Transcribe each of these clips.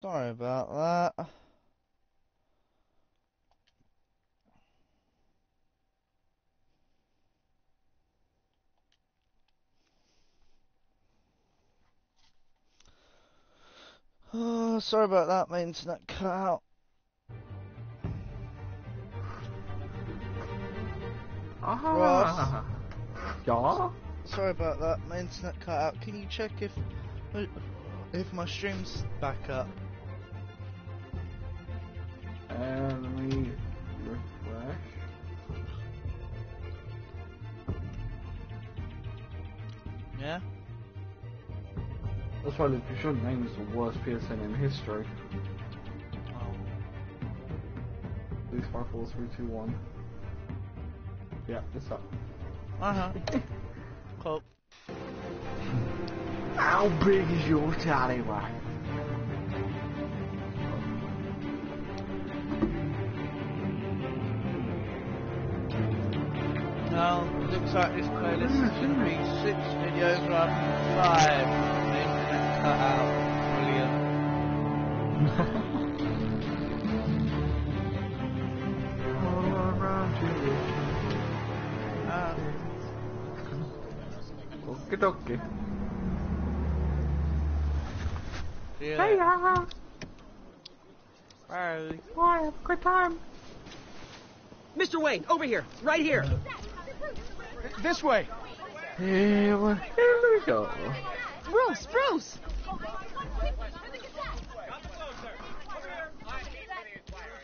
Sorry about that. Oh, sorry about that, my internet cut out. Ross, Ja? sorry about that, my internet cut out. Can you check if my stream's back up? Let me refresh. Yeah? That's why the your name is the worst PSN in history. Oh. Please 5, 4, 3, 2, 1. Yeah, it's up. Cool. How big is your tallywhack? Now, looks like this playlist is going to be 6 videos rather than 5. The internet cut out. Brilliant. All around you. Okie dokie. See you Hey, later. Bye. Bye. Bye, have a good time. Mr. Wayne, over here, right here. This way. Here we go. Bruce!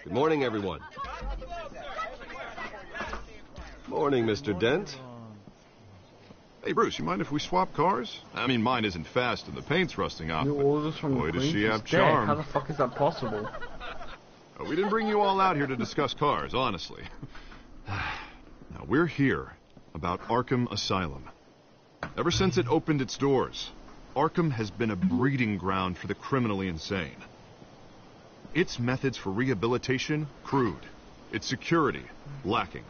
Good morning, everyone. Morning, Mr. Dent. Hey, Bruce, you mind if we swap cars? I mean, mine isn't fast and the paint's rusting off. New But orders from boy, the does Queen. she have She's dead. charm. How the fuck is that possible? We didn't bring you all out here to discuss cars, honestly. Now, we're here about Arkham Asylum. Ever since it opened its doors, Arkham has been a breeding ground for the criminally insane. Its methods for rehabilitation, crude. Its security, lacking.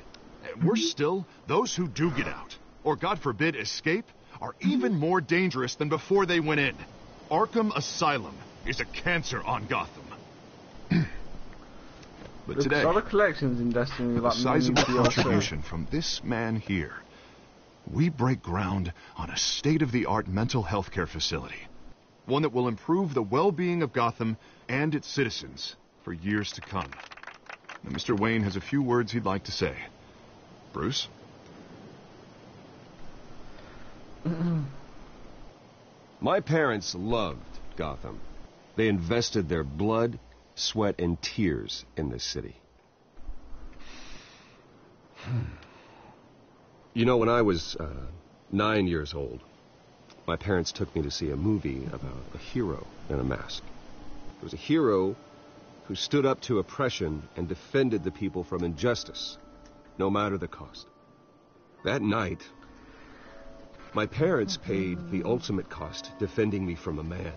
And worse still, those who do get out, or God forbid escape, are even more dangerous than before they went in. Arkham Asylum is a cancer on Gotham. But today, There's other collections in Destiny with a like sizable many DLC. contribution from this man here, we break ground on a state-of-the-art mental health care facility. One that will improve the well-being of Gotham and its citizens for years to come. Now, Mr. Wayne has a few words he'd like to say. Bruce? My parents loved Gotham. They invested their blood, sweat, and tears in this city. You know, when I was 9 years old, my parents took me to see a movie about a hero in a mask. It was a hero who stood up to oppression and defended the people from injustice, no matter the cost. That night, my parents paid the ultimate cost defending me from a man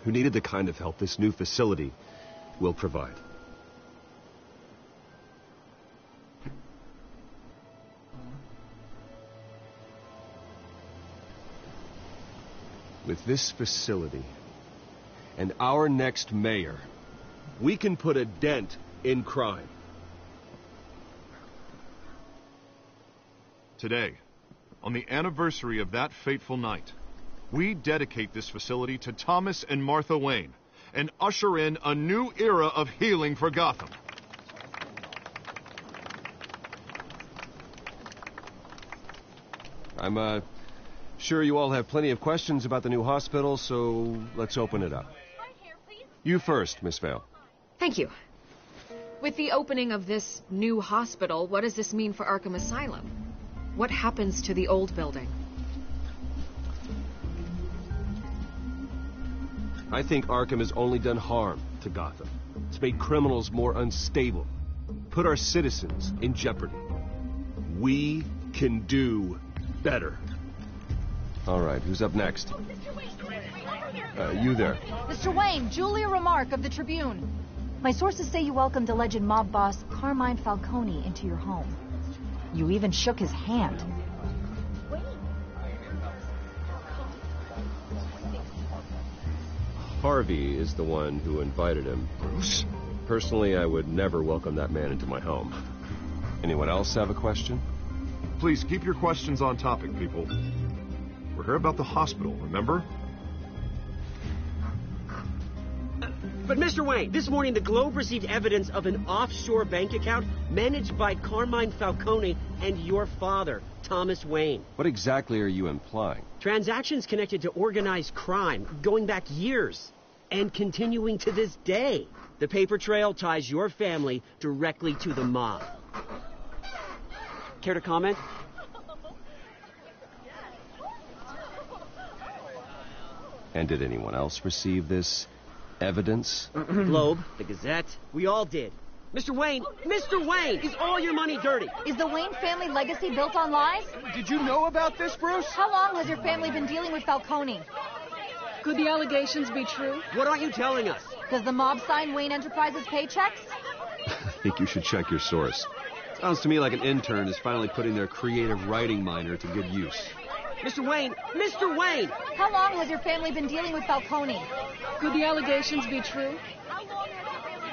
who needed the kind of help this new facility will provide. With this facility and our next mayor, we can put a dent in crime. Today, on the anniversary of that fateful night, we dedicate this facility to Thomas and Martha Wayne and usher in a new era of healing for Gotham. I'm sure you all have plenty of questions about the new hospital, so let's open it up. You first, Miss Vale. Thank you. With the opening of this new hospital, what does this mean for Arkham Asylum? What happens to the old building? I think Arkham has only done harm to Gotham. It's made criminals more unstable, put our citizens in jeopardy. We can do better. All right, who's up next? You there. Mr. Wayne, Julia Remark of the Tribune. My sources say you welcomed alleged mob boss Carmine Falcone into your home. You even shook his hand. Harvey is the one who invited him. Bruce? Personally, I would never welcome that man into my home. Anyone else have a question? Please keep your questions on topic, people. We're here about the hospital, remember? But Mr. Wayne, this morning the Globe received evidence of an offshore bank account managed by Carmine Falcone and your father, Thomas Wayne. What exactly are you implying? Transactions connected to organized crime, going back years, and continuing to this day. The paper trail ties your family directly to the mob. Care to comment? And did anyone else receive this evidence? Globe, the Gazette, we all did. Mr. Wayne, is all your money dirty? Is the Wayne family legacy built on lies? Did you know about this, Bruce? How long has your family been dealing with Falcone? Could the allegations be true? What aren't you telling us? Does the mob sign Wayne Enterprises paychecks? I think you should check your source. Sounds to me like an intern is finally putting their creative writing minor to good use. Mr. Wayne! How long has your family been dealing with Falcone? Could the allegations be true?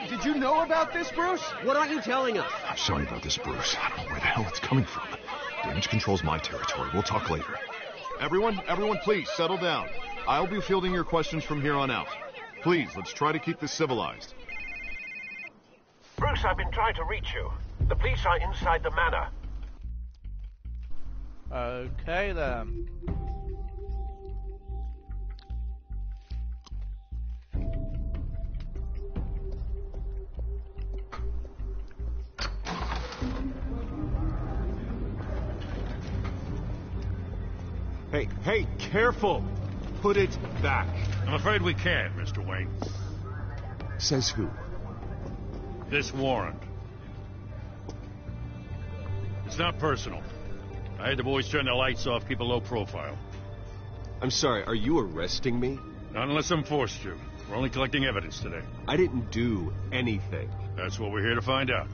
Did you know about this, Bruce? What aren't you telling us? I'm sorry about this, Bruce. I don't know where the hell it's coming from. Damage control's my territory. We'll talk later. Everyone, please, settle down. I'll be fielding your questions from here on out. Please, let's try to keep this civilized. Bruce, I've been trying to reach you. The police are inside the manor. Okay then. Hey, careful! Put it back. I'm afraid we can't, Mr. Wayne. Says who? This warrant. It's not personal. I had the boys turn the lights off, keep a low profile. I'm sorry, are you arresting me? Not unless I'm forced to. We're only collecting evidence today. I didn't do anything. That's what we're here to find out.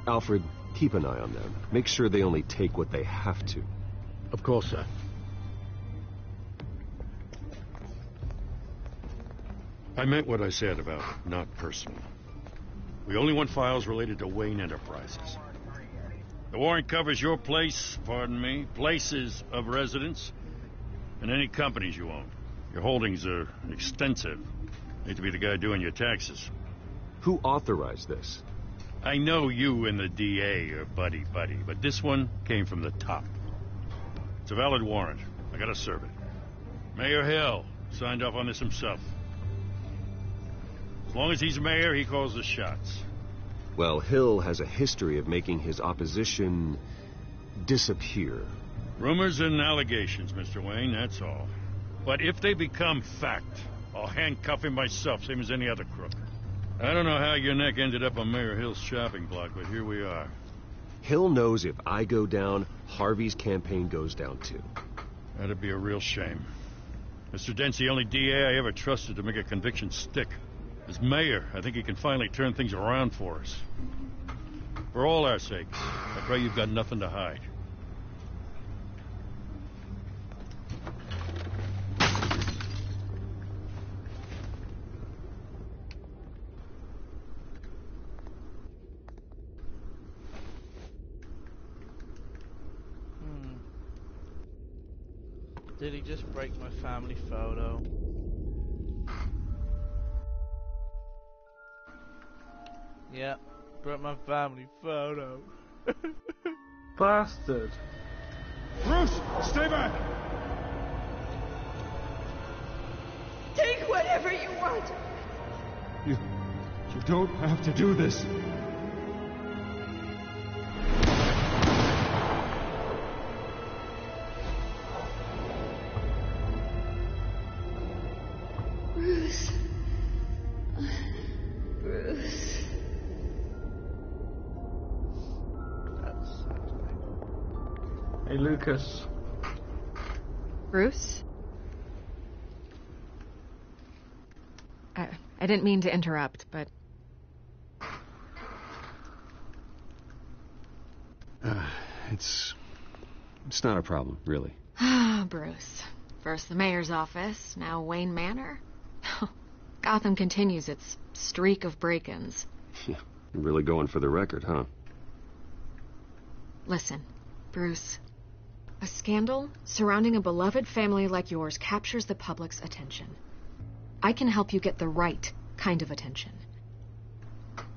Alfred, keep an eye on them. Make sure they only take what they have to. Of course, sir. I meant what I said about not personal. We only want files related to Wayne Enterprises. The warrant covers your place, places of residence, and any companies you own. Your holdings are extensive. Need to be the guy doing your taxes. Who authorized this? I know you and the DA are buddy-buddy, but this one came from the top. It's a valid warrant. I gotta serve it. Mayor Hill signed off on this himself. As long as he's mayor, he calls the shots. Well, Hill has a history of making his opposition disappear. Rumors and allegations, Mr. Wayne, that's all. But if they become fact, I'll handcuff him myself, same as any other crook. I don't know how your neck ended up on Mayor Hill's shopping block, but here we are. Hill knows if I go down, Harvey's campaign goes down too. That'd be a real shame. Mr. Dent's the only DA I ever trusted to make a conviction stick. As mayor, I think he can finally turn things around for us. For all our sakes, I pray you've got nothing to hide. Did he just break my family photo? Yep, broke my family photo. Bastard. Bruce, stay back! Take whatever you want. You don't have to do this. Bruce. Bruce. Hey, Lucas. Bruce? I didn't mean to interrupt, but... It's not a problem, really. Ah, Bruce. First the mayor's office, now Wayne Manor. Gotham continues its streak of break-ins. You're really going for the record, huh? Listen, Bruce. A scandal surrounding a beloved family like yours captures the public's attention. I can help you get the right kind of attention.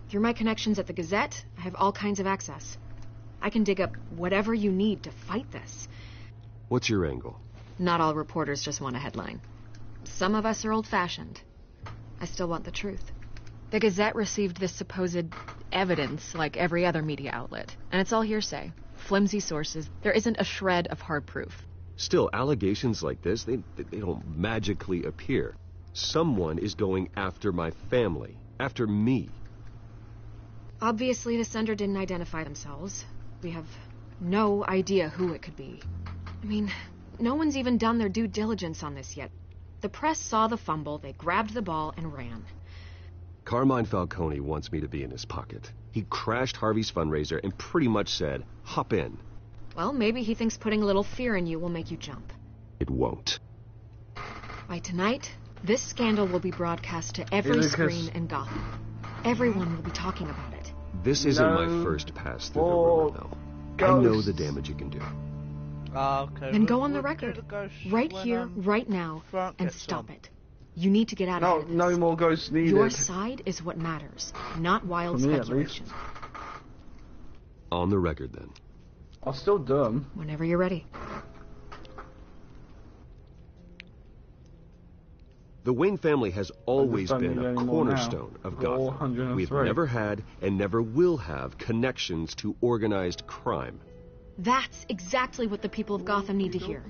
Through my connections at the Gazette, I have all kinds of access. I can dig up whatever you need to fight this. What's your angle? Not all reporters just want a headline. Some of us are old-fashioned. I still want the truth. The Gazette received this supposed evidence like every other media outlet, and it's all hearsay. Flimsy sources. There isn't a shred of hard proof. Still, allegations like this, they don't magically appear. Someone is going after my family. After me. Obviously, the sender didn't identify themselves. We have no idea who it could be. I mean, no one's even done their due diligence on this yet. The press saw the fumble, they grabbed the ball and ran. Carmine Falcone wants me to be in his pocket. He crashed Harvey's fundraiser and pretty much said, hop in. Well, maybe he thinks putting a little fear in you will make you jump. It won't. By tonight, this scandal will be broadcast to every screen in Gotham. Everyone will be talking about it. This isn't my first pass through the rumor, though. I know the damage you can do. Okay. Then go on the record. Right here, right now, and stop it. You need to get out of here. No more ghosts needed. Your side is what matters, not wild speculation. On the record, then. I'll still do them. Whenever you're ready. The Wayne family has always been a cornerstone of Gotham. We've never had and never will have connections to organized crime. That's exactly what the people of Gotham need to hear.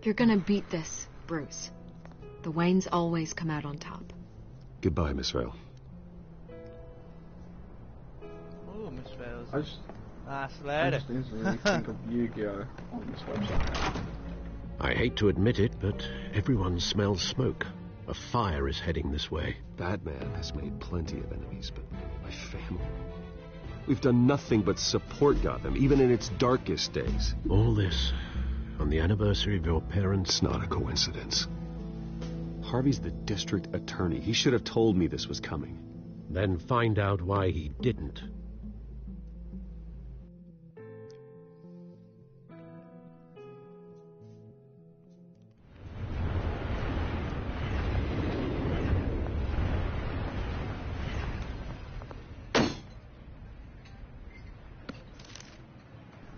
You're gonna beat this, Bruce. The Waynes always come out on top. Goodbye, Miss Vale. Oh, Miss Vale's I just instantly think of Yu-Gi-Oh! On this website. I hate to admit it, but everyone smells smoke. A fire is heading this way. Batman has made plenty of enemies, but my family... We've done nothing but support Gotham, even in its darkest days. All this on the anniversary of your parents'... It's not a coincidence. Harvey's the district attorney. He should have told me this was coming. Then find out why he didn't.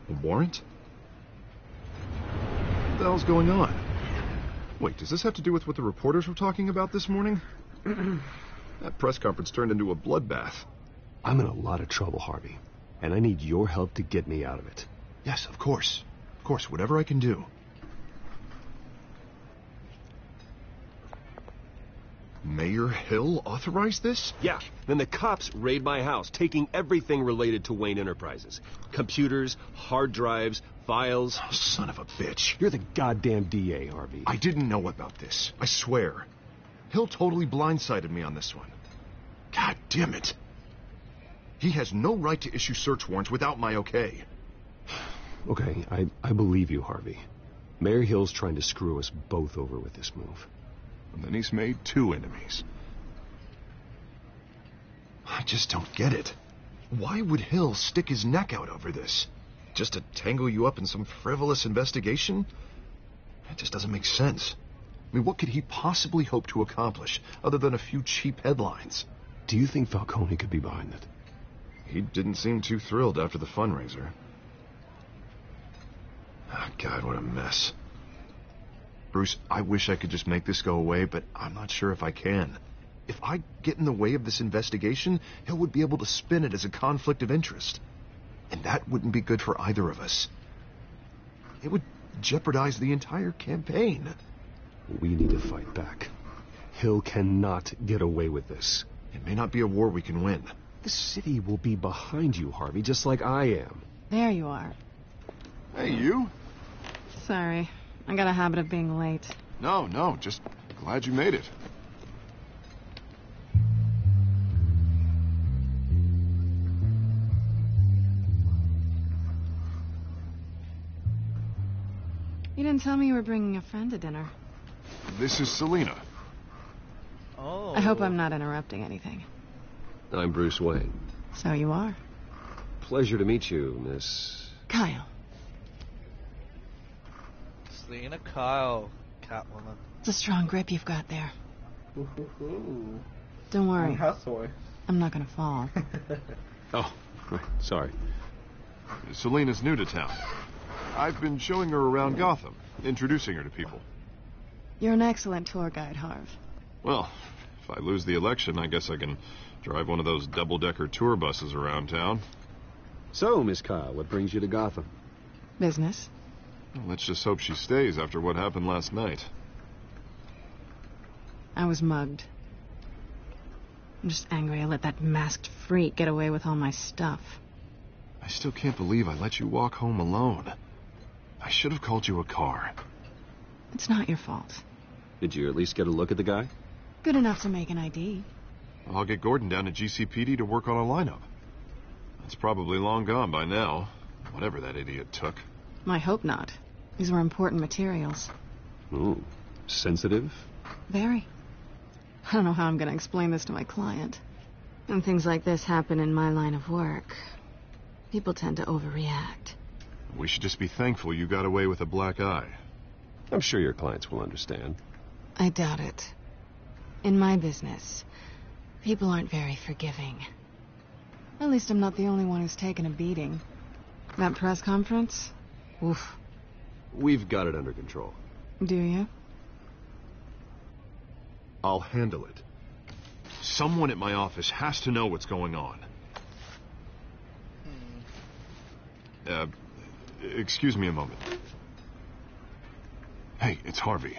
A warrant? What the hell's going on? Wait, does this have to do with what the reporters were talking about this morning? That press conference turned into a bloodbath. I'm in a lot of trouble, Harvey, and I need your help to get me out of it. Yes, of course. Of course, whatever I can do. Mayor Hill authorized this? Yeah, then the cops raid my house, taking everything related to Wayne Enterprises. Computers, hard drives, files. Oh, son of a bitch. You're the goddamn DA, Harvey. I didn't know about this. I swear. Hill totally blindsided me on this one. God damn it. He has no right to issue search warrants without my okay. Okay, I believe you, Harvey. Mayor Hill's trying to screw us both over with this move. And then he's made two enemies. I just don't get it. Why would Hill stick his neck out over this? Just to tangle you up in some frivolous investigation? It just doesn't make sense. I mean, what could he possibly hope to accomplish other than a few cheap headlines? Do you think Falcone could be behind it? He didn't seem too thrilled after the fundraiser. Oh, God, what a mess. Bruce, I wish I could just make this go away, but I'm not sure if I can. If I get in the way of this investigation, Hill would be able to spin it as a conflict of interest. And that wouldn't be good for either of us. It would jeopardize the entire campaign. We need to fight back. Hill cannot get away with this. It may not be a war we can win. The city will be behind you, Harvey, just like I am. There you are. Hey, you. Sorry. I got a habit of being late. No, just glad you made it. You didn't tell me you were bringing a friend to dinner. This is Selina. Oh. I hope I'm not interrupting anything. I'm Bruce Wayne. So you are. Pleasure to meet you, Miss... Kyle. Selina Kyle, Catwoman. It's a strong grip you've got there. Ooh. Don't worry. Hustle. I'm not gonna fall. Oh, sorry. Selina's new to town. I've been showing her around Gotham, introducing her to people. You're an excellent tour guide, Harv. Well, if I lose the election, I guess I can drive one of those double-decker tour buses around town. So, Miss Kyle, what brings you to Gotham? Business. Well, let's just hope she stays after what happened last night. I was mugged. I'm just angry I let that masked freak get away with all my stuff. I still can't believe I let you walk home alone. I should have called you a car. It's not your fault. Did you at least get a look at the guy? Good enough to make an ID. I'll get Gordon down to GCPD to work on a lineup. That's probably long gone by now, whatever that idiot took. I hope not. These were important materials. Ooh, sensitive? Very. I don't know how I'm going to explain this to my client. When things like this happen in my line of work, people tend to overreact. We should just be thankful you got away with a black eye. I'm sure your clients will understand. I doubt it. In my business, people aren't very forgiving. At least I'm not the only one who's taken a beating. That press conference? Oof. We've got it under control. Do you? I'll handle it. Someone at my office has to know what's going on. Excuse me a moment. Hey, it's Harvey.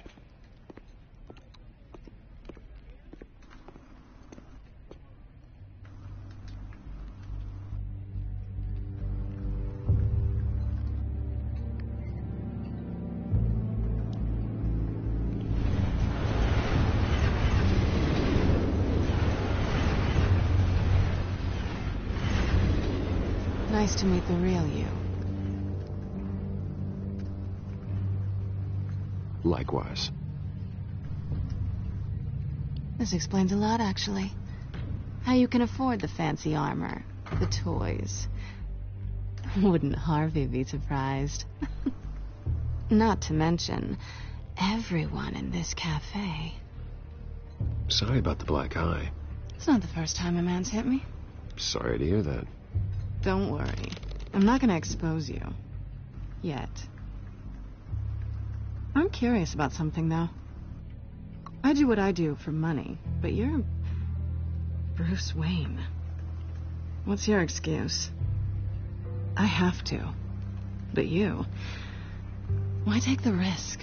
Nice to meet the real you. Likewise. This explains a lot, actually. How you can afford the fancy armor, the toys. Wouldn't Harvey be surprised? Not to mention, everyone in this cafe. Sorry about the black eye. It's not the first time a man's hit me. Sorry to hear that. Don't worry. I'm not gonna expose you. Yet. I'm curious about something, though. I do what I do for money, but you're... Bruce Wayne. What's your excuse? I have to. But you... Why take the risk?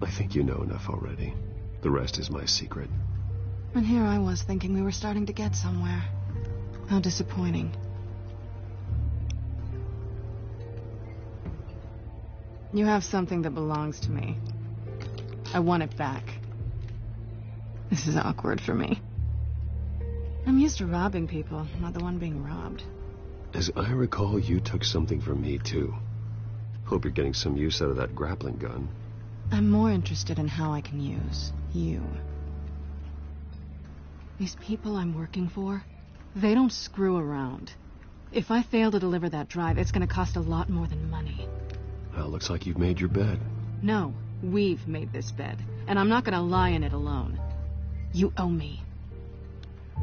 I think you know enough already. The rest is my secret. And here I was thinking we were starting to get somewhere. How disappointing. You have something that belongs to me. I want it back. This is awkward for me. I'm used to robbing people, not the one being robbed. As I recall, you took something from me, too. Hope you're getting some use out of that grappling gun. I'm more interested in how I can use you. These people I'm working for, they don't screw around. If I fail to deliver that drive, it's going to cost a lot more than money. Well, looks like you've made your bed. No, we've made this bed, and I'm not going to lie in it alone. You owe me.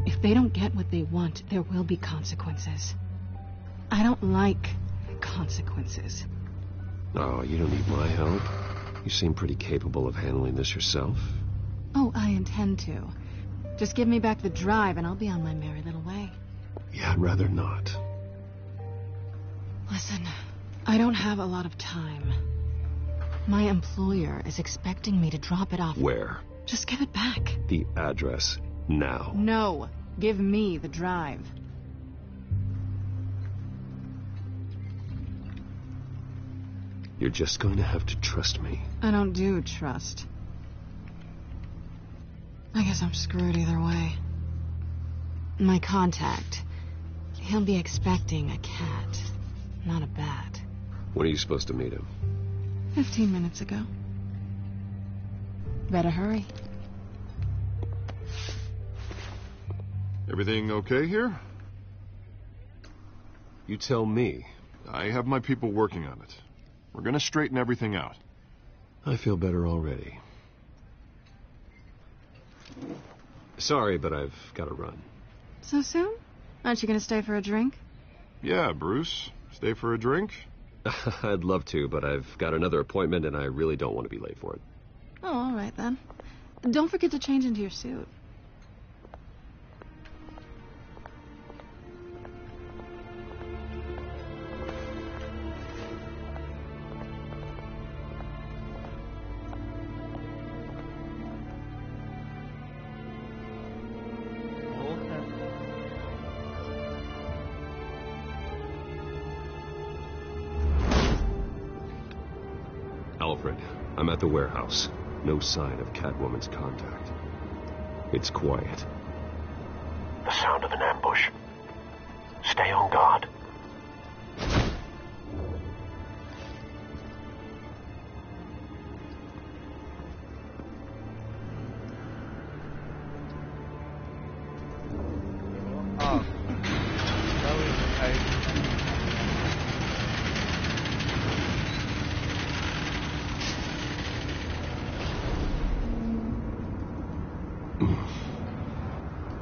If they don't get what they want, there will be consequences. I don't like consequences. Oh, you don't need my help. You seem pretty capable of handling this yourself. Oh, I intend to. Just give me back the drive, and I'll be on my merry little way. Yeah, I'd rather not. Listen, I don't have a lot of time. My employer is expecting me to drop it off. Where? Just give it back. The address, now. No, give me the drive. You're just going to have to trust me. I don't do trust. I guess I'm screwed either way. My contact, he'll be expecting a cat, not a bat. When are you supposed to meet him? 15 minutes ago. Better hurry. Everything okay here? You tell me. I have my people working on it. We're gonna straighten everything out. I feel better already. Sorry, but I've got to run. So soon? Aren't you going to stay for a drink? Yeah, Bruce. Stay for a drink? I'd love to, but I've got another appointment and I really don't want to be late for it. Oh, all right then. Don't forget to change into your suit. Alfred, I'm at the warehouse. No sign of Catwoman's contact. It's quiet. The sound of an ambush. Stay on guard.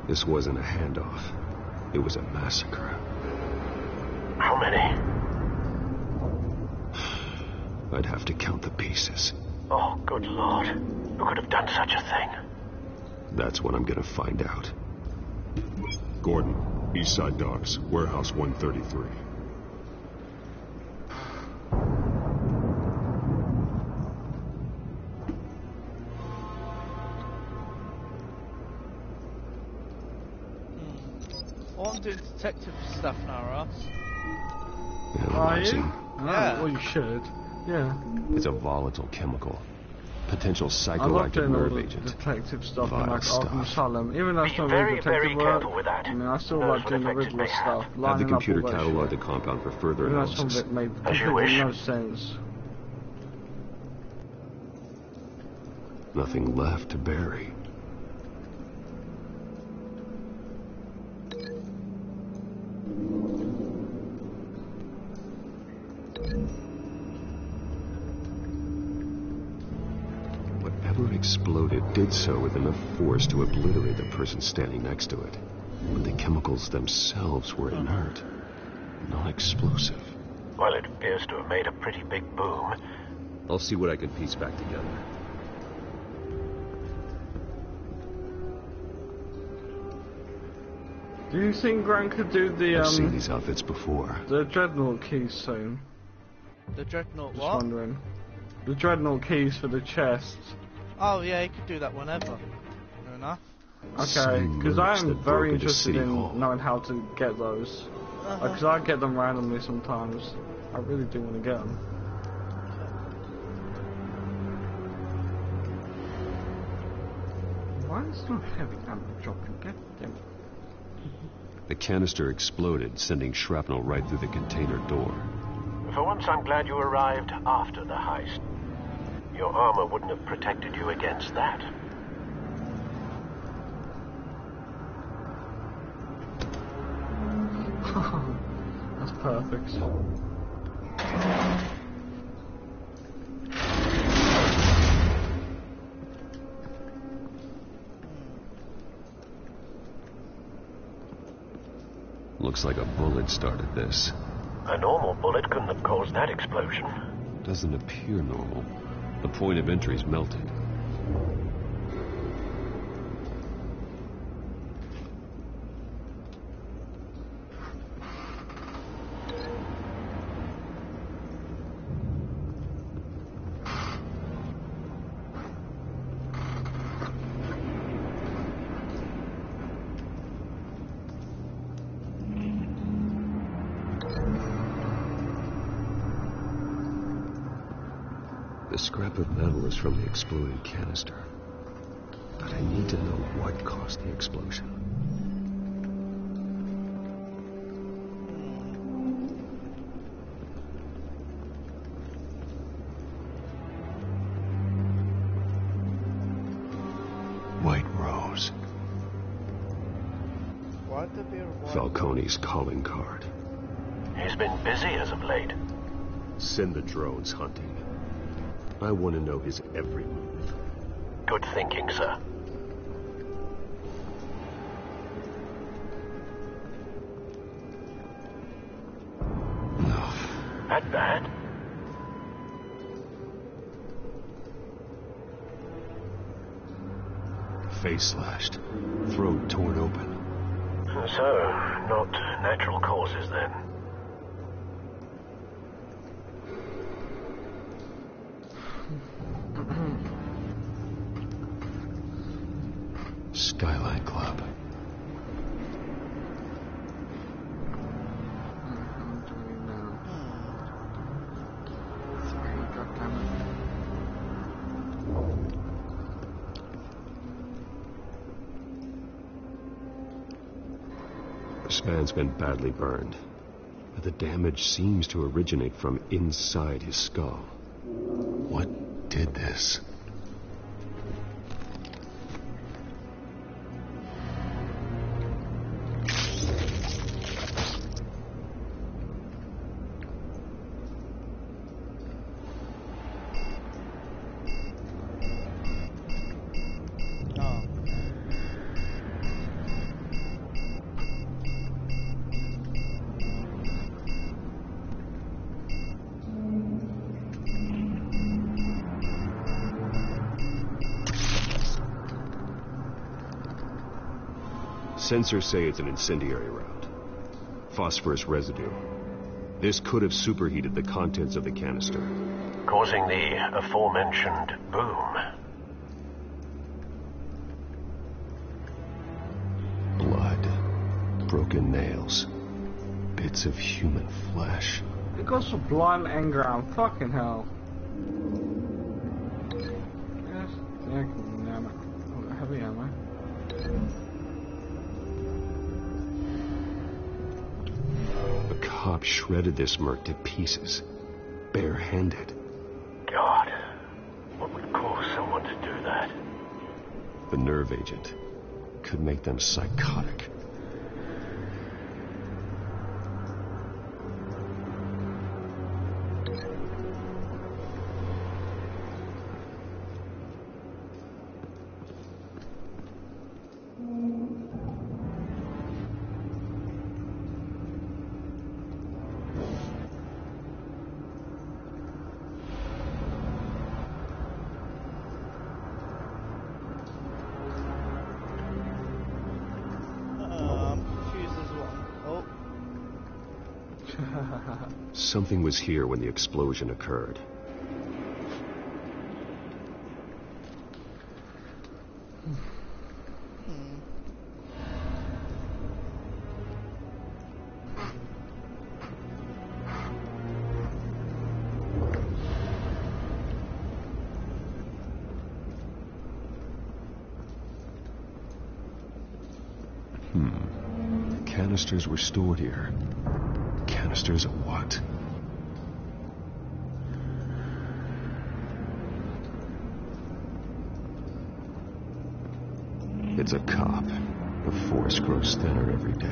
This wasn't a handoff. It was a massacre. How many? I'd have to count the pieces. Oh, good Lord. Who could have done such a thing? That's what I'm gonna find out. Gordon, Eastside Docks, Warehouse 133. I'm doing detective stuff now, Ross. Are you? Yeah. Well, you should. Yeah. It's a volatile chemical. Potential I love psychoactive doing all nerve the agent. detective stuff in Vile like stuff. Arkham Asylum. Even though it's not really detective work, I mean, I still like doing the Riddler stuff. Have the lining up computer all that catalog shit. the compound for further Even though some of analysis. it made As you completely wish. no sense. Nothing left to bury. Whatever exploded did so with enough force to obliterate the person standing next to it. But the chemicals themselves were inert, non-explosive. Well, it appears to have made a pretty big boom. I'll see what I can piece back together. Do you think Grant could do the I've seen these outfits before. the Dreadnought keys soon? The Dreadnought Just what? wondering. The Dreadnought keys for the chests. Oh yeah, you could do that whenever. Fair enough. Okay, because I Submerged am that very broke into interested City in Hall. knowing how to get those. Because I get them randomly sometimes. I really do want to get them. Why is not heavy ammo dropping? Get them. The canister exploded, sending shrapnel right through the container door. For once, I'm glad you arrived after the heist. Your armor wouldn't have protected you against that. That's perfect. Looks like a bullet started this. A normal bullet couldn't have caused that explosion. Doesn't appear normal. The point of entry's melted. The scrap of metal is from the exploded canister. But I need to know what caused the explosion. Falcone's calling card. He's been busy as of late. Send the drones hunting. I want to know his every move. Good thinking, sir. No. That bad? Face slashed. Throat torn open. So, not natural causes then. Skyline Club. This man's been badly burned, but the damage seems to originate from inside his skull. What did this? Sensors say it's an incendiary round. Phosphorus residue. This could have superheated the contents of the canister, causing the aforementioned boom. Blood. Broken nails. Bits of human flesh. It got sublime engram. Fucking hell. Yes. Yeah, heavy ammo. A cop shredded this merc to pieces, barehanded. God, what would cause someone to do that? The nerve agent could make them psychotic. Something was here when the explosion occurred. Canisters were stored here. Canisters of what? It's a cop. The force grows thinner every day.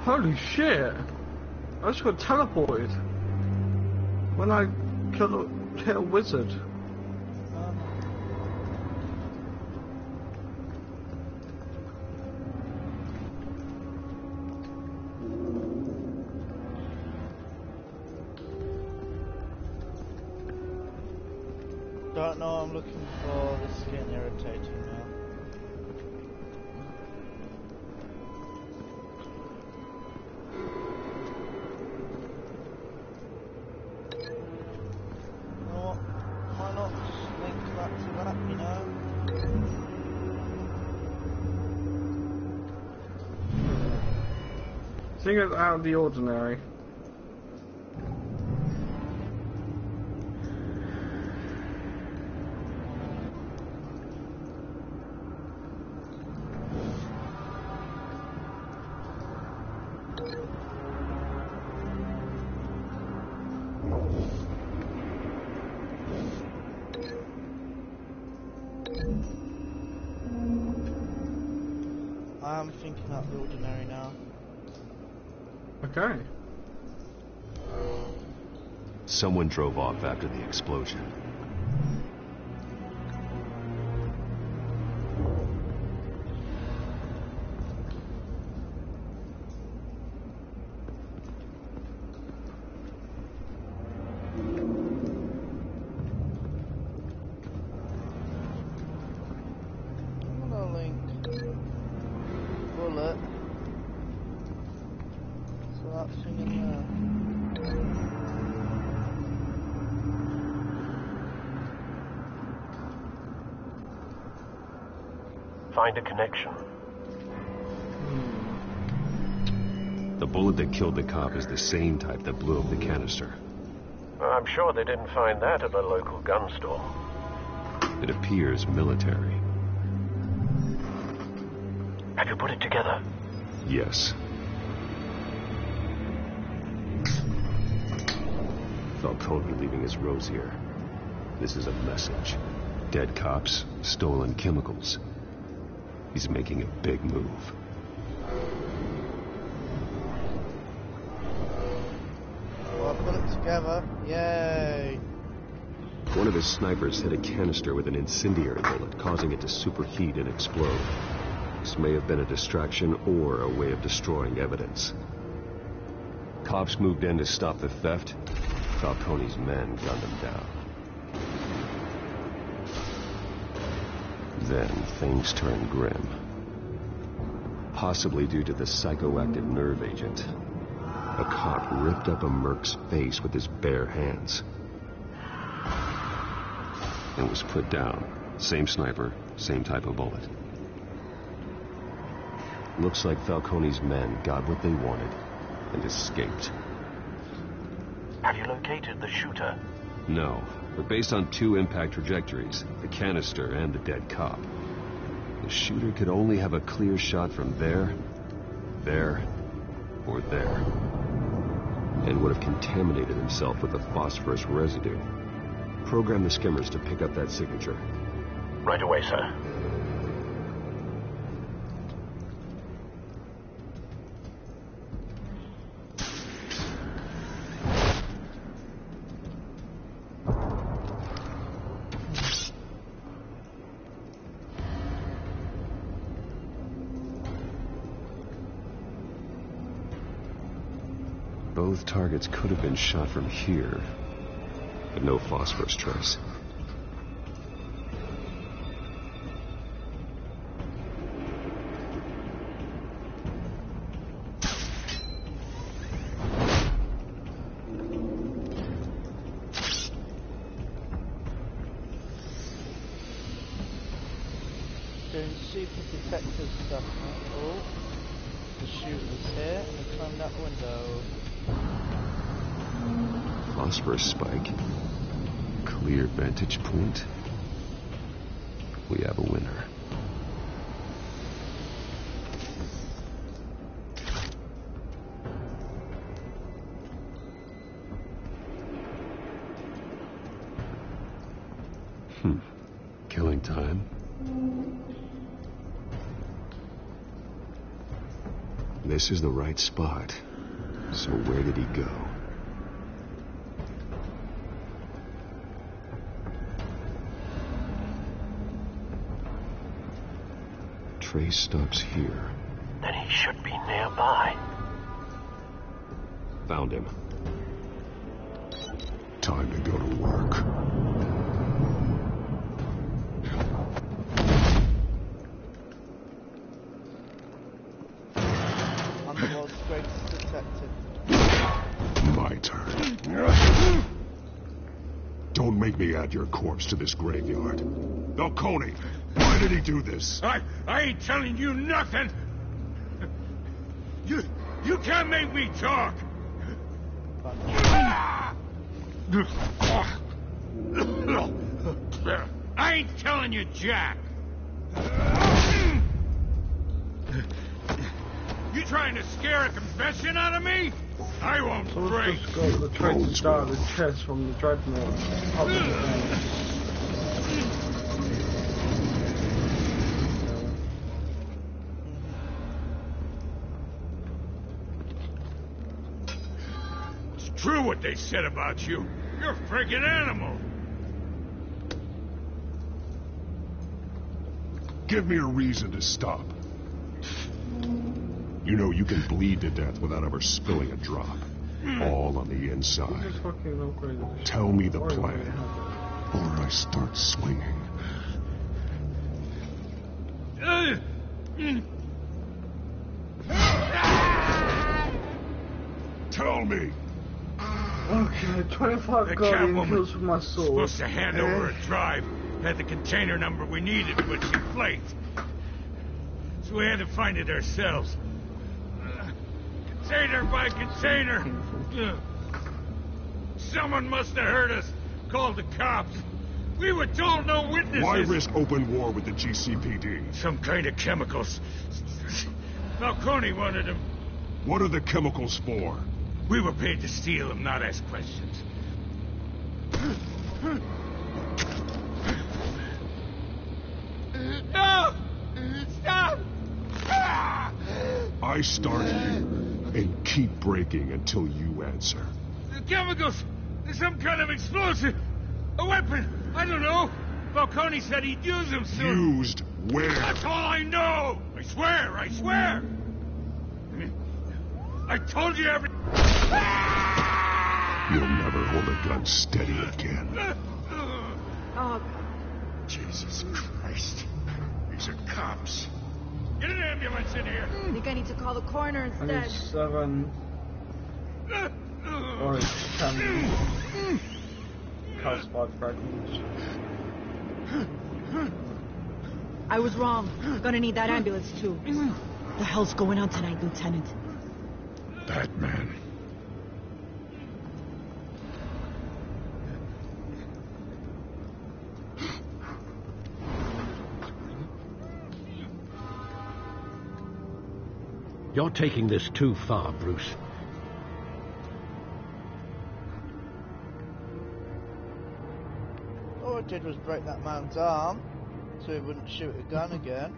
Holy shit! I just got teleported when I hit a wizard. Don't know, I'm looking for the skin irritating now. Thing is out of the ordinary. I'm thinking out the ordinary now. Okay. Someone drove off after the explosion. Bullet. So that's thing in there. Find a connection. The bullet that killed the cop is the same type that blew up the canister. I'm sure they didn't find that at a local gun store. It appears military. Have you put it together? Yes. Falcone leaving his rose here. This is a message. Dead cops, stolen chemicals. He's making a big move. Well, I put it together. Yay! One of his snipers hit a canister with an incendiary bullet, causing it to superheat and explode. This may have been a distraction or a way of destroying evidence. Cops moved in to stop the theft. Falcone's men gunned him down. Then things turned grim. Possibly due to the psychoactive nerve agent. A cop ripped up a merc's face with his bare hands. And was put down. Same sniper, same type of bullet. Looks like Falcone's men got what they wanted and escaped. Have you located the shooter? No, but based on two impact trajectories, the canister and the dead cop, the shooter could only have a clear shot from there, or there, and would have contaminated himself with the phosphorus residue. Program the skimmers to pick up that signature. Right away, sir. Both targets could have been shot from here, but no phosphorus trace. Doing super detective stuff now. Oh, the shooter's here and he climbed out the window. Phosphorus spike. Clear vantage point. We have a winner. Killing time. This is the right spot. So where did he go? Trace stops here. Then he should be nearby. Found him. Time to go to work. I'm the world's greatest detective. My turn. Don't make me add your corpse to this graveyard. Falcone, why did he do this? I ain't telling you nothing. You can't make me talk. I ain't telling you jack. You trying to scare a confession out of me? I won't break. Just got the traces down the chest from the dreadnought. true what they said about you. You're a freaking animal. Give me a reason to stop. You know you can bleed to death without ever spilling a drop. All on the inside. Tell me the plan, or I start swinging. Tell me. Okay, 25 guardian kills for my sword. Supposed to hand over a drive. Had the container number we needed, but she flaked. So we had to find it ourselves. Container by container. Someone must have heard us. Called the cops. We were told no witnesses. Why risk open war with the GCPD? Some kind of chemicals. Falcone wanted them. What are the chemicals for? We were paid to steal them, not ask questions. No! Stop! I start here and keep breaking until you answer. The chemicals! There's some kind of explosive! A weapon! I don't know! Falcone said he'd use them soon. Used where? That's all I know! I swear! I swear! I told you every... You'll never hold a gun steady again. Oh, Jesus Christ. These are cops. Get an ambulance in here. I think I need to call the coroner I need instead. 7 or 10 calcified fragments. I was wrong. Gonna need that ambulance too. The hell's going on tonight, Lieutenant? Batman. You're taking this too far, Bruce. All I did was break that man's arm, so he wouldn't shoot a gun again.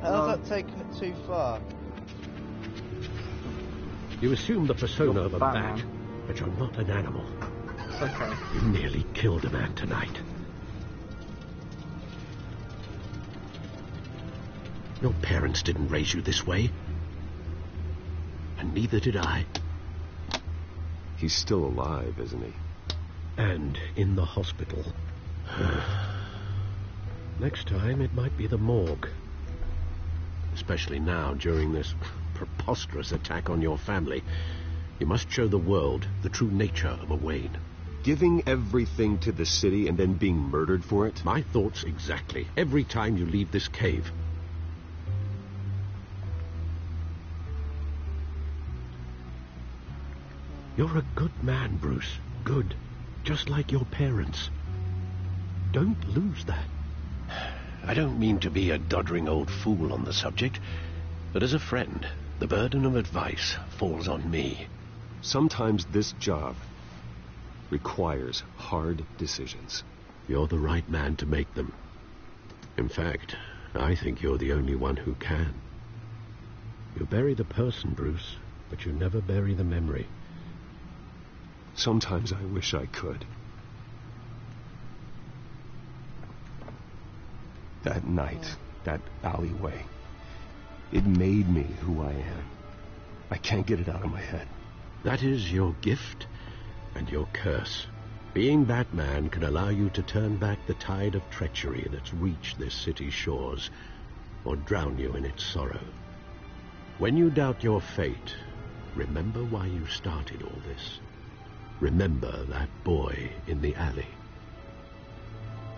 How's that taking it too far? You assume the persona of a bat, but you're not an animal. Okay. You nearly killed a man tonight. Your parents didn't raise you this way. And neither did I. He's still alive, isn't he? And in the hospital. Next time, it might be the morgue. Especially now, during this preposterous attack on your family. You must show the world the true nature of a Wayne. Giving everything to the city and then being murdered for it? My thoughts exactly. Every time you leave this cave. You're a good man, Bruce. Good. Just like your parents. Don't lose that. I don't mean to be a doddering old fool on the subject, but as a friend, the burden of advice falls on me. Sometimes this job requires hard decisions. You're the right man to make them. In fact, I think you're the only one who can. You bury the person, Bruce, but you never bury the memory. Sometimes I wish I could. That night, that alleyway, it made me who I am. I can't get it out of my head. That is your gift and your curse. Being Batman can allow you to turn back the tide of treachery that's reached this city's shores, or drown you in its sorrow. When you doubt your fate, remember why you started all this. Remember that boy in the alley.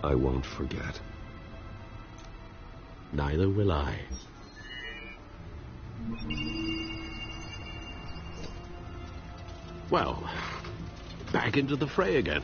I won't forget. Neither will I. Well, back into the fray again.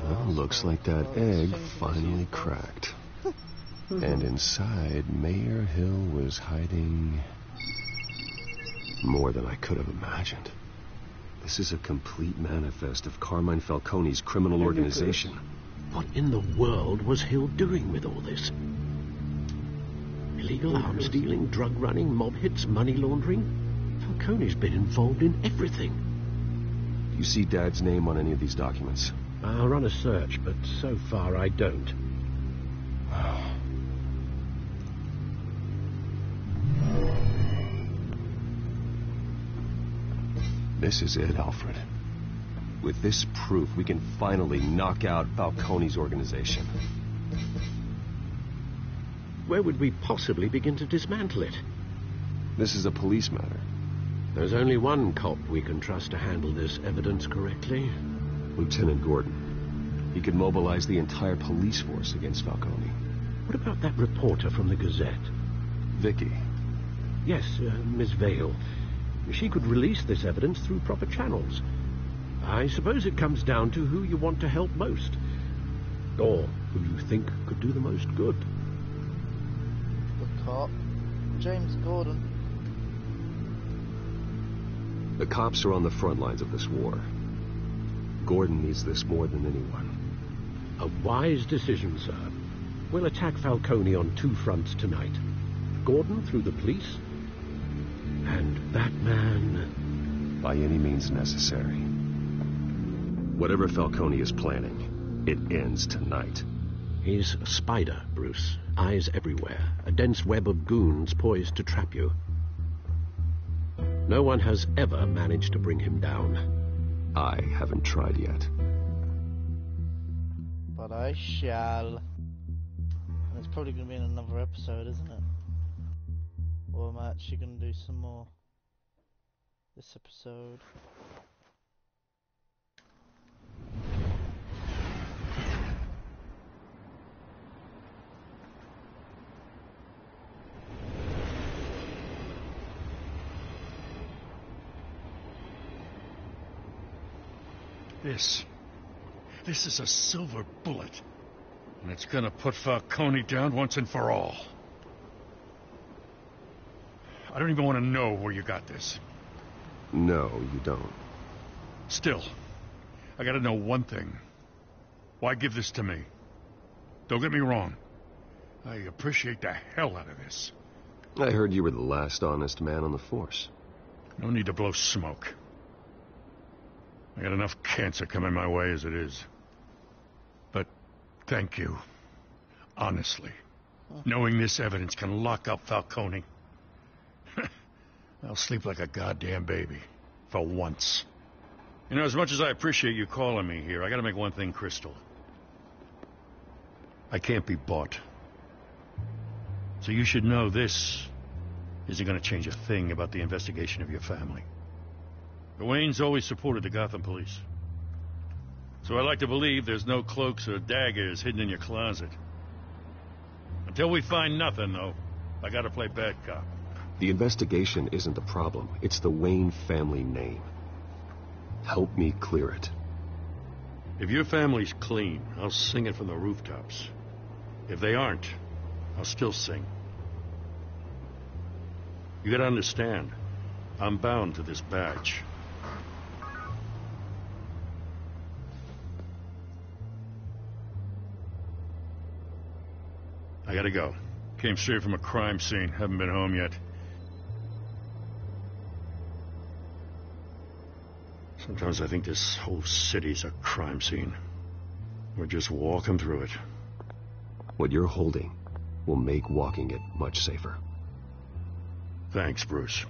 Well, looks like that egg finally cracked. And inside, Mayor Hill was hiding more than I could have imagined. This is a complete manifest of Carmine Falcone's criminal organization. What in the world was Hill doing with all this? Illegal arms dealing, drug running, mob hits, money laundering? Falcone's been involved in everything. Do you see Dad's name on any of these documents? I'll run a search, but so far I don't. This is it, Alfred. With this proof, we can finally knock out Falcone's organization. Where would we possibly begin to dismantle it? This is a police matter. There's only one cop we can trust to handle this evidence correctly. Lieutenant Gordon. He could mobilize the entire police force against Falcone. What about that reporter from the Gazette? Vicky. Yes, Miss Vale. She could release this evidence through proper channels. I suppose it comes down to who you want to help most. Or who you think could do the most good. The cop. James Gordon. The cops are on the front lines of this war. Gordon needs this more than anyone. A wise decision, sir. We'll attack Falcone on two fronts tonight. Gordon through the police, and Batman... by any means necessary. Whatever Falcone is planning, it ends tonight. He's a spider, Bruce. Eyes everywhere. A dense web of goons poised to trap you. No one has ever managed to bring him down. I haven't tried yet. But I shall. And it's probably going to be in another episode, isn't it? Or am I actually going to do some more this episode? This is a silver bullet. And it's gonna put Falcone down once and for all. I don't even want to know where you got this. No, you don't. Still, I gotta know one thing. Why give this to me? Don't get me wrong. I appreciate the hell out of this. I heard you were the last honest man on the force. No need to blow smoke. I got enough cancer coming my way as it is. But thank you. Honestly. Knowing this evidence can lock up Falcone. I'll sleep like a goddamn baby. For once. You know, as much as I appreciate you calling me here, I gotta make one thing crystal. I can't be bought. So you should know this isn't gonna change a thing about the investigation of your family. The Waynes always supported the Gotham police. So I like to believe there's no cloaks or daggers hidden in your closet. Until we find nothing, though, I gotta play bad cop. The investigation isn't the problem. It's the Wayne family name. Help me clear it. If your family's clean, I'll sing it from the rooftops. If they aren't, I'll still sing. You gotta understand, I'm bound to this badge. I gotta go. Came straight from a crime scene. Haven't been home yet. Sometimes I think this whole city's a crime scene. We're just walking through it. What you're holding will make walking it much safer. Thanks, Bruce.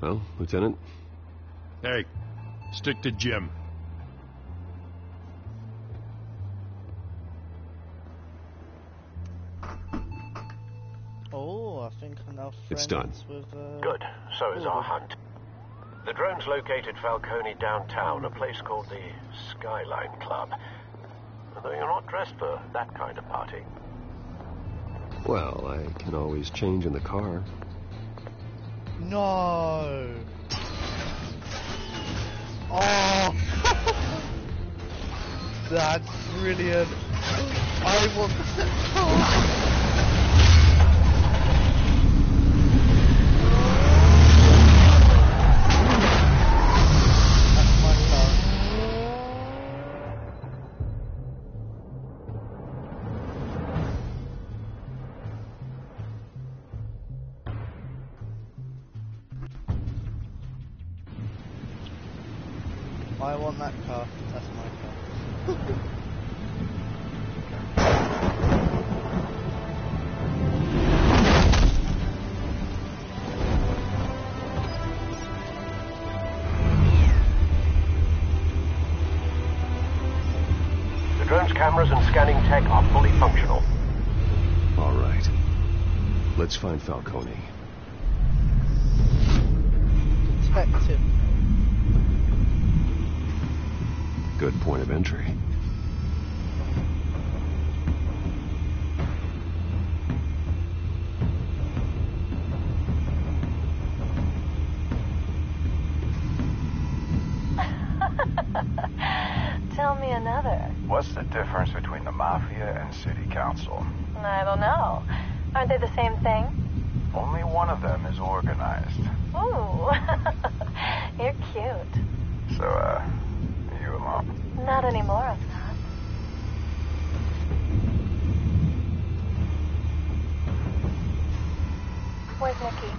Well, Lieutenant? Hey, stick to Jim. Oh, I think I'm now friends It's done. with... Good. So is our hunt. The drones located Falcone downtown, a place called the Skyline Club. Although you're not dressed for that kind of party. Well, I can always change in the car. No! Oh! That's brilliant! I want that. I want that car. That's my car. The drone's cameras and scanning tech are fully functional. All right. Let's find Falcone. Detective. Good point of entry. Tell me another. What's the difference between the Mafia and City Council? I don't know. Aren't they the same thing? Only one of them is organized. Ooh. You're cute. So, you alone? Not anymore, I'm not. Where's Nikki?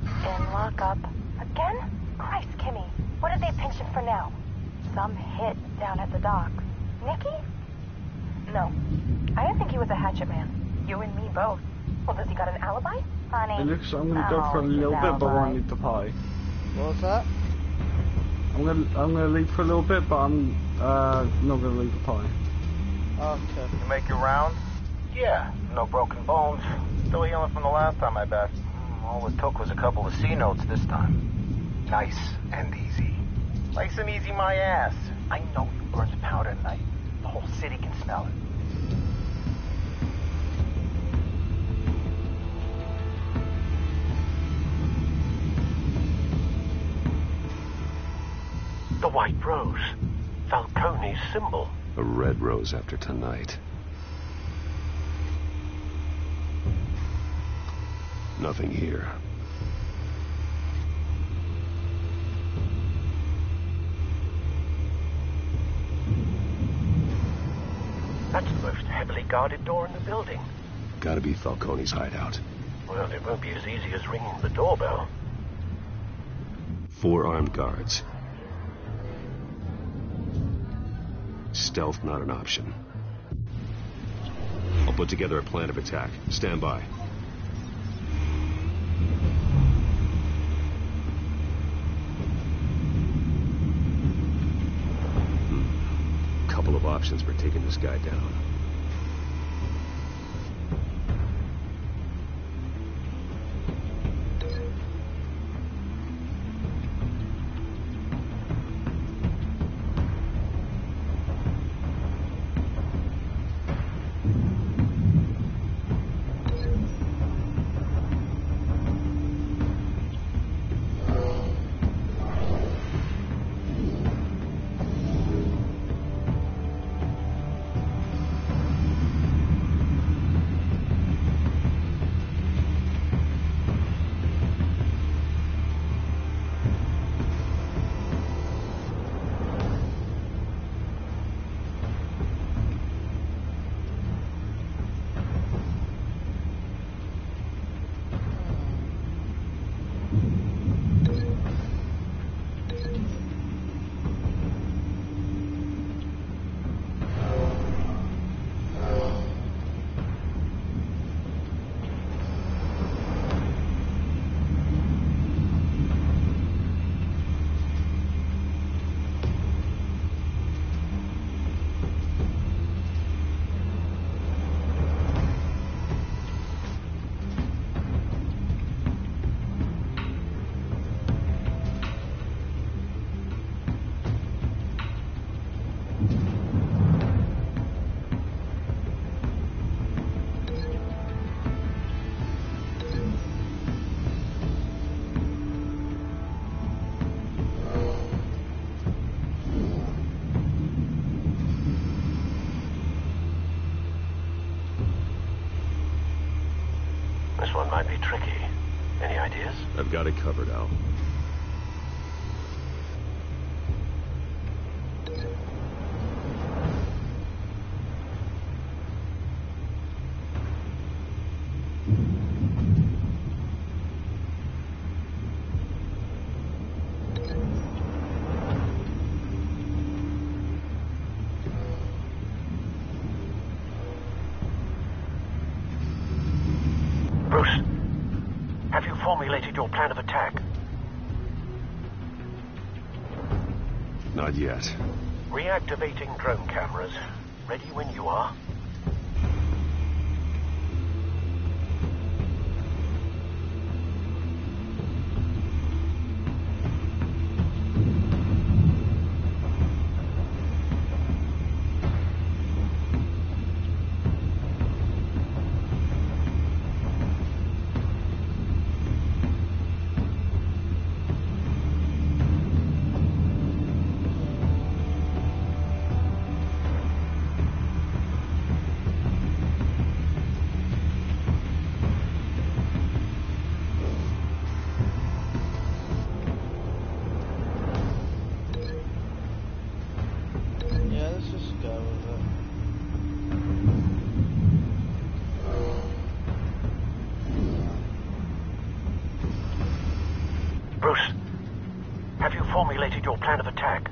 In lockup. Again? Christ, Kimmy. What did they pinch him for now? Some hit down at the docks. Nikki? No. I didn't think he was a hatchet man. You and me both. Well, does he got an alibi? Honey. It looks, I'm gonna go for a little bit, but I need to pie. What was that? I'm gonna leave for a little bit, but I'm not gonna leave the pie. Okay. You make your round? Yeah, no broken bones. Still healing from the last time, I bet. All it took was a couple of C notes this time. Nice and easy. Nice and easy, my ass. I know you burned powder at night. The whole city can smell it. The white rose. Falcone's symbol. A red rose after tonight. Nothing here. That's the most heavily guarded door in the building. Gotta be Falcone's hideout. Well, it won't be as easy as ringing the doorbell. 4 armed guards. Stealth not an option. I'll put together a plan of attack. Stand by. Couple of options for taking this guy down. one might be tricky. Any ideas? I've got it covered, Al. Bruce, have you formulated your plan of attack? Not yet. Reactivating drone cameras. Ready when you are. Yeah, let's just go with it. Bruce, have you formulated your plan of attack?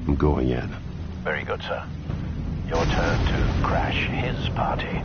I'm going in. Very good, sir. Your turn to crash his party.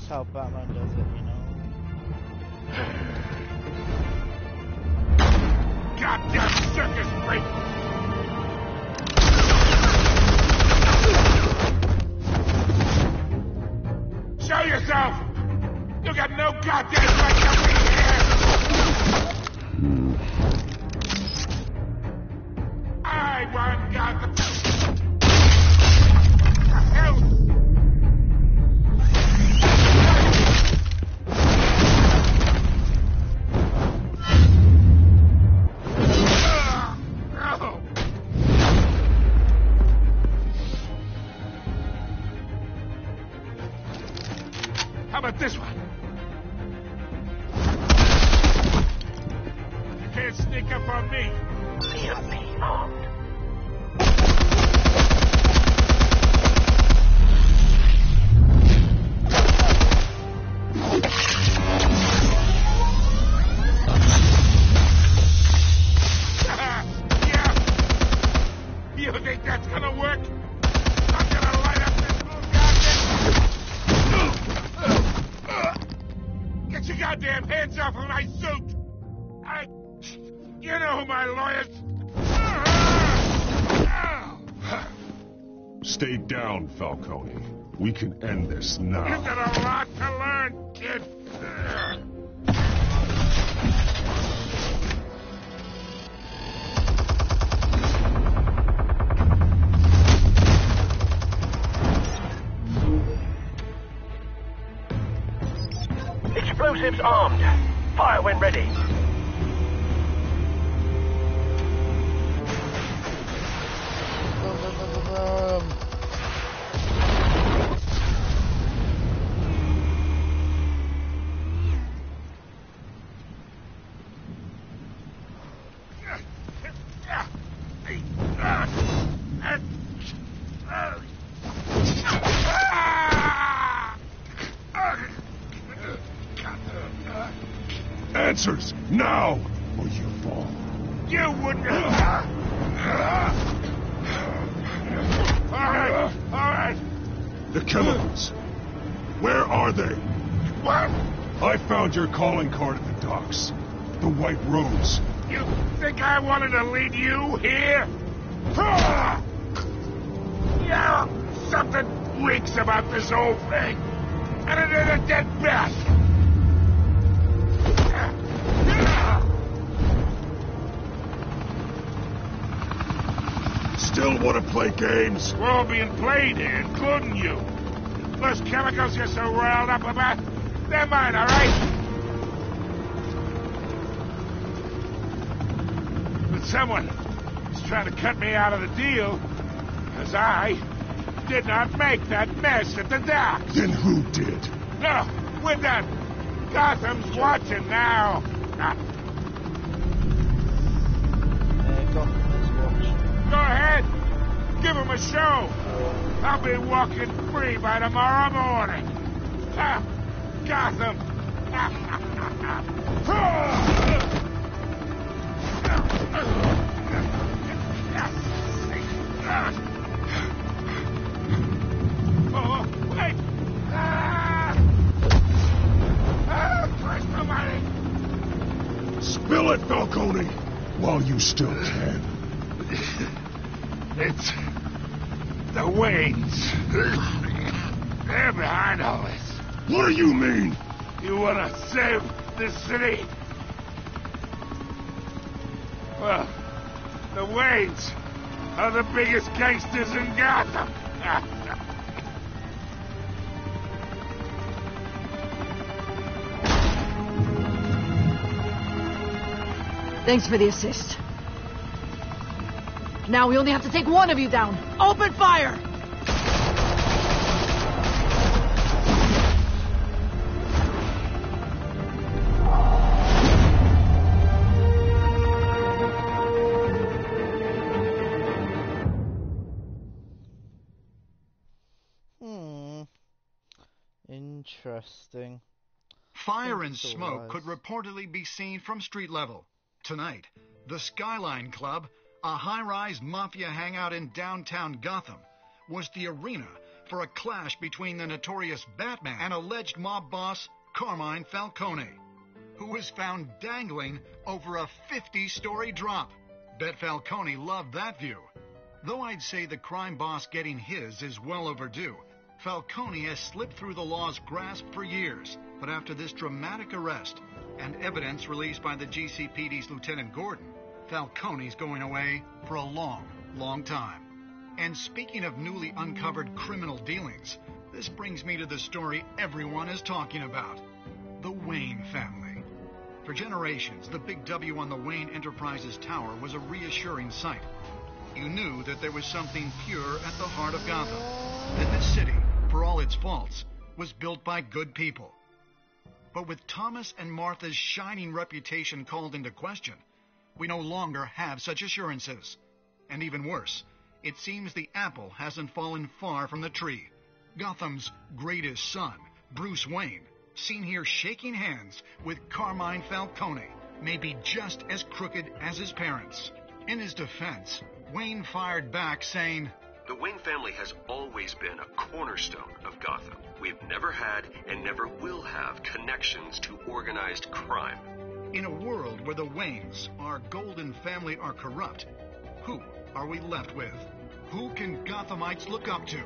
That's how Batman does it, you know. Goddamn circus freak! Show yourself! You got no goddamn right to be here! I want Gotham! Hell! How about this one? You can't sneak up on me. EMP armed. Yeah. You think that's gonna work? I'm gonna light up this little goddamn... Get your goddamn hands off of my suit! You know who my lawyers... Stay down, Falcone. We can end this now. You've got a lot to learn, kid. Explosives armed. Fire when ready. All right. The chemicals. Where are they? What? I found your calling card at the docks. The White Rose. You think I wanted to lead you here? Yeah, something reeks about this whole thing. And it is a dead bat. Still want to play games? We're all being played here, including you. Those chemicals you're so riled up about, they're mine, all right? But someone is trying to cut me out of the deal, because I did not make that mess at the docks. Then who did? No, we're done. Gotham's watching now. Go ahead. Give him a show. I'll be walking free by tomorrow morning. Gotham. Oh, wait. Christ almighty. Spill it, Falcone, while you still can. It's the Waynes. They're behind all this. What do you mean? You want to save this city? Well, the Waynes are the biggest gangsters in Gotham. Thanks for the assist. Now we only have to take one of you down. Open fire! Interesting. Fire and smoke could reportedly be seen from street level. Tonight, the Skyline Club, a high-rise mafia hangout in downtown Gotham, was the arena for a clash between the notorious Batman and alleged mob boss Carmine Falcone, who was found dangling over a 50-story drop. Bet Falcone loved that view. Though I'd say the crime boss getting his is well overdue, Falcone has slipped through the law's grasp for years. But after this dramatic arrest and evidence released by the GCPD's Lieutenant Gordon, Falcone's going away for a long, long time. And speaking of newly uncovered criminal dealings, this brings me to the story everyone is talking about: the Wayne family. For generations, the big W on the Wayne Enterprises Tower was a reassuring sight. You knew that there was something pure at the heart of Gotham, that this city, for all its faults, was built by good people. But with Thomas and Martha's shining reputation called into question, we no longer have such assurances. And even worse, it seems the apple hasn't fallen far from the tree. Gotham's greatest son, Bruce Wayne, seen here shaking hands with Carmine Falcone, may be just as crooked as his parents. In his defense, Wayne fired back saying, "The Wayne family has always been a cornerstone of Gotham. We've never had and never will have connections to organized crime." In a world where the Waynes, our golden family, are corrupt, who are we left with? Who can Gothamites look up to?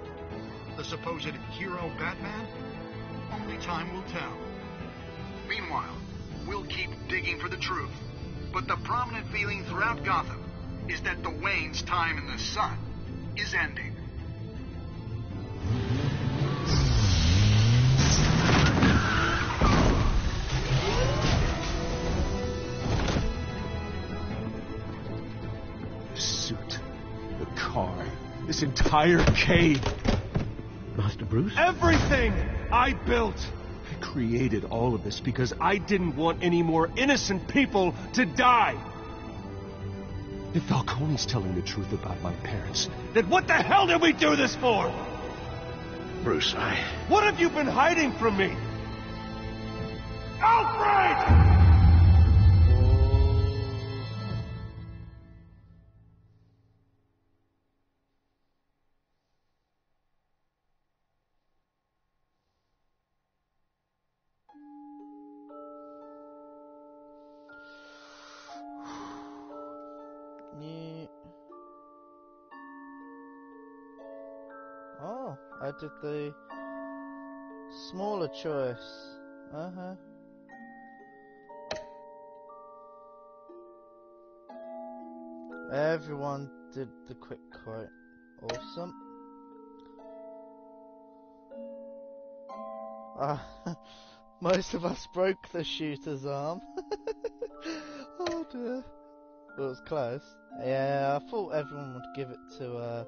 The supposed hero Batman? Only time will tell. Meanwhile, we'll keep digging for the truth. But the prominent feeling throughout Gotham is that the Waynes' time in the sun is ending. The suit, the car, this entire cave. Master Bruce? Everything I built. I created all of this because I didn't want any more innocent people to die. If Falcone's telling the truth about my parents, then what the hell did we do this for? Bruce, What have you been hiding from me? Alfred! New. Oh, I did the smaller choice. Everyone did the quick quote. Awesome. Most of us broke the shooter's arm. Oh dear. Well, it was close. Yeah, I thought everyone would give it to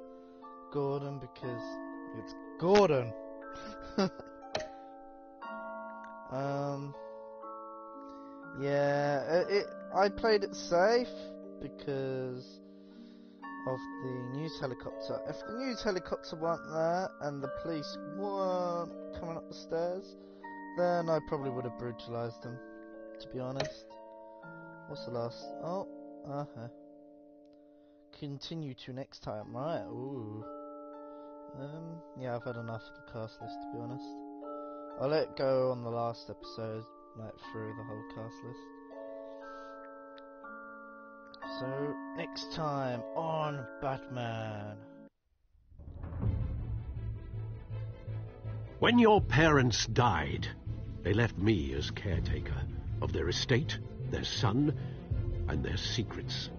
Gordon because it's Gordon. Yeah, I played it safe because of the news helicopter. If the news helicopter weren't there and the police weren't coming up the stairs, then I probably would have brutalized them, to be honest. What's the last? Oh, continue to next time, right? Ooh. Yeah, I've had enough of the cast list, to be honest. I'll let it go on the last episode, like through the whole cast list. So, next time on Batman. When your parents died, they left me as caretaker of their estate, their son, and their secrets.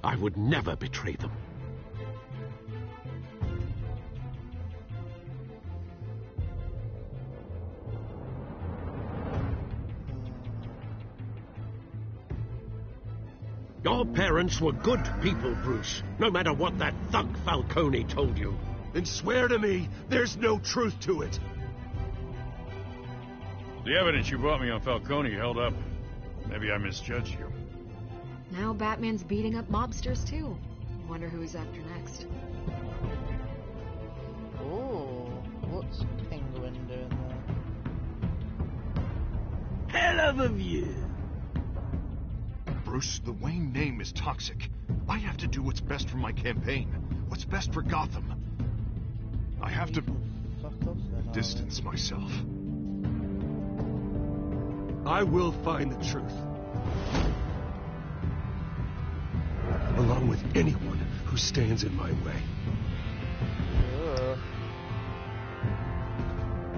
I would never betray them. Your parents were good people, Bruce, no matter what that thug Falcone told you. Then swear to me there's no truth to it. The evidence you brought me on Falcone held up. Maybe I misjudged you. Now Batman's beating up mobsters, too. Wonder who he's after next. Oh, what's Penguin doing there? Hell of a view. Bruce, the Wayne name is toxic. I have to do what's best for my campaign. What's best for Gotham. I have to distance myself. I will find the truth. Along with anyone who stands in my way.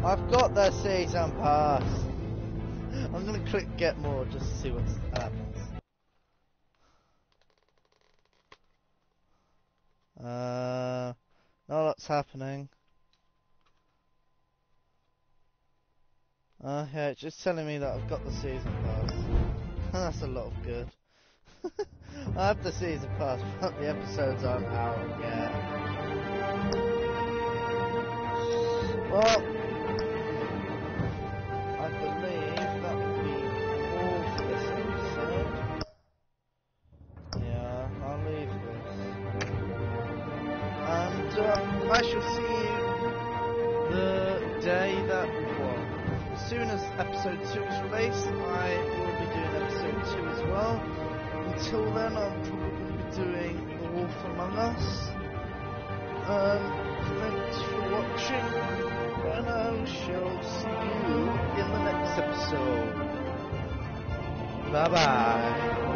I've got the season pass. I'm gonna click get more just to see what happens. No, that's happening. Yeah, it's just telling me that I've got the season pass. That's a lot of good. I have the season pass, but the episodes aren't out yet. Well, I believe that will be all for this episode. Yeah, I'll leave this. And I shall see you the day that, well, as soon as episode 2 is released, I will be doing episode 2 as well. Until then, I'll probably be doing The Wolf Among Us. Thanks for watching, and I shall see you in the next episode. Bye bye.